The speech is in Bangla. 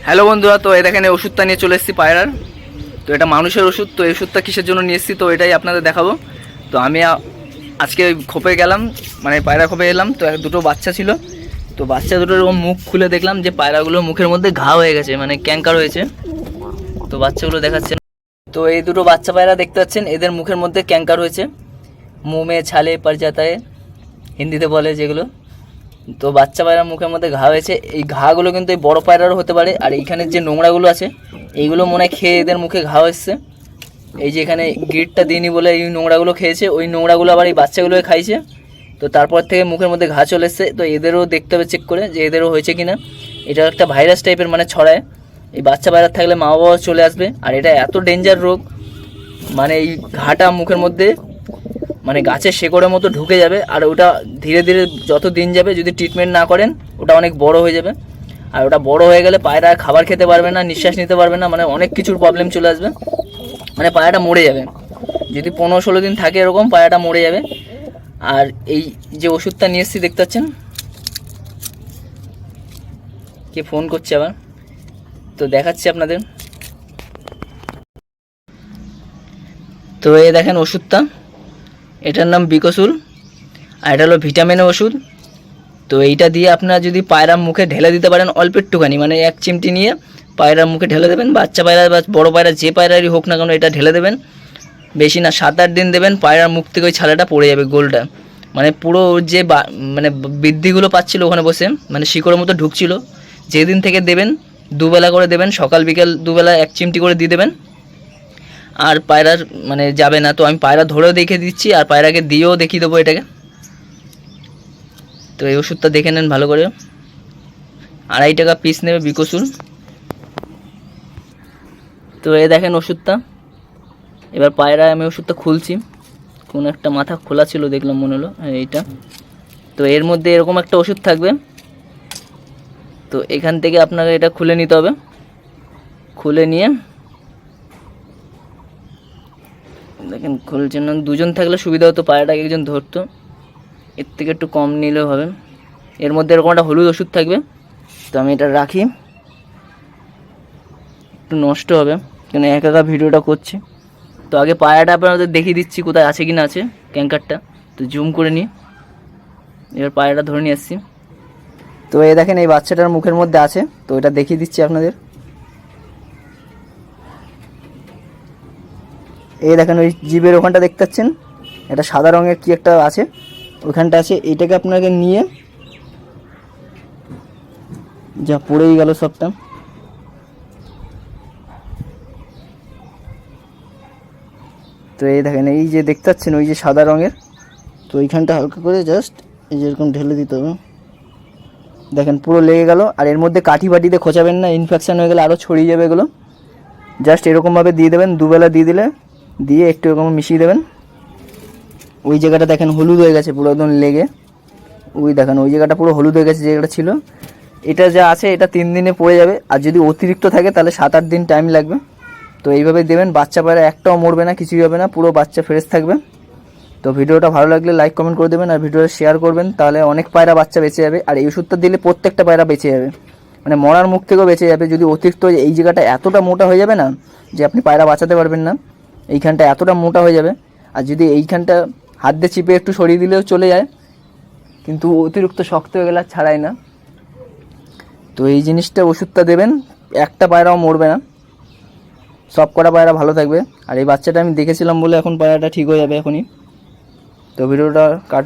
হ্যালো বন্ধুরা, তো এই দেখেন এই ওষুধটা নিয়ে চলে এসেছি পায়রার। তো এটা মানুষের ওষুধ। তো এই ওষুধটা কিসের জন্য নিয়ে এসেছি তো এটাই আপনাদের দেখাবো। তো আমি আজকে ওই খোপে গেলাম, মানে পায়রা খোপে এলাম। তো দুটো বাচ্চা ছিল, তো বাচ্চা দুটোর এরকম মুখ খুলে দেখলাম যে পায়রাগুলোর মুখের মধ্যে ঘা হয়ে গেছে, মানে ক্যাঙ্কার হয়েছে। তো বাচ্চাগুলো দেখাচ্ছেন। তো এই দুটো বাচ্চা পায়রা দেখতে পাচ্ছেন, এদের মুখের মধ্যে ক্যাঙ্কার হয়েছে। মুঁহ মে ছালে পড় जाता है হিন্দিতে বলে যেগুলো। তো বাচ্চা পায়রার মুখের মধ্যে ঘা হয়েছে। এই ঘাগুলো কিন্তু এই বড় পায়রারও হতে পারে। আর এইখানে যে নোংরাগুলো আছে এইগুলো মনে হয় খেয়ে এদের মুখে ঘা এসছে। এই যে এখানে গ্রিটটা দিইনি বলে এই নোংরাগুলো খেয়েছে, ওই নোংরাগুলো আবার এই বাচ্চাগুলোকে খাইছে। তো তারপর থেকে মুখের মধ্যে ঘা চলে এসছে। তো এদেরও দেখতে হবে চেক করে যে এদেরও হয়েছে কিনা। এটা একটা ভাইরাস টাইপের, মানে ছড়ায়। এই বাচ্চা পায়রা থাকলে মা বাবা চলে আসবে। আর এটা এত ডেঞ্জার রোগ, মানে এই ঘাটা মুখের মধ্যে মানে গাছের শেকড়ের মতো ঢুকে যাবে। আর ওটা ধীরে ধীরে যত দিন যাবে যদি ট্রিটমেন্ট না করেন ওটা অনেক বড় হয়ে যাবে। আর ওটা বড় হয়ে গেলে পায়রা খাবার খেতে পারবে না, নিঃশ্বাস নিতে পারবে না, মানে অনেক কিছুর প্রবলেম চলে আসবে। মানে পায়রাটা মরে যাবে যদি 15-16 দিন থাকে, এরকম পায়রাটা মরে যাবে। আর এই যে ওষুধটা নিয়ে এসেছি দেখতে পাচ্ছেন, কে ফোন করছে আবার, তো দেখাচ্ছি আপনাদের। তো এই দেখেন ওষুধটা, এটার নাম বিকসুল। আর এটা হলো ভিটামিনের ওষুধ। তো এইটা দিয়ে আপনারা যদি পায়রার মুখে ঢেলে দিতে পারেন অল্প একটুখানি, মানে এক চিমটি নিয়ে পায়রার মুখে ঢেলে দেবেন। বাচ্চা পায়রা বা বড় পায়রা যে পায়রারই হোক না কেন এটা ঢেলে দেবেন। বেশি না, 7-8 দিন দেবেন। পায়রার মুখ থেকে ওই ছালাটা পড়ে যাবে, গোলটা। মানে পুরো যে মানে বৃদ্ধিগুলো পাচ্ছিল ওখানে বসে, মানে শিকড়ের মতো ঢুকছিল, যেদিন থেকে দেবেন 2 বেলা করে দেবেন, সকাল বিকেল 2 বেলা 1 চিমটি করে দিয়ে দেবেন। আর পায়রার মানে যাবে না। তো আমি পায়রা ধরেও দেখে দিচ্ছি আর পায়রাকে দিয়েও দেখিয়ে দেবো এটাকে। তো এই ওষুধটা দেখে নেন ভালো করে। 2.5 টাকা পিস নেবে বিকসুল। তো এই দেখেন ওষুধটা। এবার পায়রায় আমি ওষুধটা খুলছি। কোন একটা মাথা খোলা ছিল দেখলাম, মনে হলো এইটা। তো এর মধ্যে এরকম একটা ওষুধ থাকবে। তো এখান থেকে আপনাকে এটা খুলে নিতে হবে। খুলে নিয়ে দেখেন খুলছেন না, দুজন থাকলে সুবিধা হতো, পায়রাটাকে একজন ধরতো। এর থেকে একটু কম নিলেও হবে। এর মধ্যে এরকম একটা হলুদ ওষুধ থাকবে। তো আমি এটা রাখি, একটু নষ্ট হবে কেন একা একা ভিডিওটা করছি। তো আগে পায়রাটা আপনাদের দেখিয়ে দিচ্ছি কোথায় আছে কি না আছে ক্যাঙ্কারটা। তো জুম করে নিই। এবার পায়রাটা ধরে নিয়ে আসছি। তো এই দেখেন এই বাচ্চাটার মুখের মধ্যে আছে। তো এটা দেখিয়ে দিচ্ছি আপনাদের। এই দেখেন ওই জিভের ওখানটা দেখতে পাচ্ছেন, এটা সাদা রঙের কি একটা আছে, ওখানটা আছে। এইটাকে আপনাকে নিয়ে, যা পড়েই গেল সবটা। তো এই দেখেন এই যে দেখতে পাচ্ছেন ওই যে সাদা রঙের, তো এইখানটা হালকা করে জাস্ট এই যে এরকম ঢেলে দিতে হবে। দেখেন পুরো লেগে গেল। আর এর মধ্যে কাঠি বাটিতে খোঁচাবেন না, ইনফেকশান হয়ে গেলে আরও ছড়িয়ে যাবে এগুলো। জাস্ট এরকমভাবে দিয়ে দেবেন, 2 বেলা দিয়ে দিলে, দিয়ে একটু এরকম মিশিয়ে দেবেন। ওই জায়গাটা দেখেন হলুদ হয়ে গেছে পুরো একদম লেগে। ওই দেখেন ওই জায়গাটা পুরো হলুদ হয়ে গেছে, যে জায়গাটা ছিল। এটা যা আছে এটা 3 দিনে পড়ে যাবে। আর যদি অতিরিক্ত থাকে তাহলে 7-8 দিন টাইম লাগবে। তো এইভাবে দেবেন, বাচ্চা পায়রা একটাও মরবে না, কিছুই হবে না, পুরো বাচ্চা ফ্রেশ থাকবে। তো ভিডিওটা ভালো লাগলে লাইক কমেন্ট করে দেবেন আর ভিডিওটা শেয়ার করবেন, তাহলে অনেক পায়রা বাচ্চা বেঁচে যাবে। আর এই ওষুধটা দিলে প্রত্যেকটা পায়রা বেঁচে যাবে, মানে মরার মুখ থেকেও বেঁচে যাবে। যদি অতিরিক্ত এই জায়গাটা এতটা মোটা হয়ে যাবে না যে আপনি পায়রা বাঁচাতে পারবেন না, এইখানটা এতটা মোটা হয়ে যাবে। আর যদি এইখানটা হাত দিয়ে চিপে একটু সরিয়ে দিলেও চলে যায়, কিন্তু অতিরিক্ত শক্ত হয়ে গেলে ছাড়াই না। তো এই জিনিসটা ওষুধটা দেবেন, একটা পায়রাও মরবে না, সব কটা পায়রা ভালো থাকবে। আর এই বাচ্চাটা আমি দেখেছিলাম বলে এখন পায়রাটা ঠিক হয়ে যাবে এখনই। তো ভিডিওটা কাট।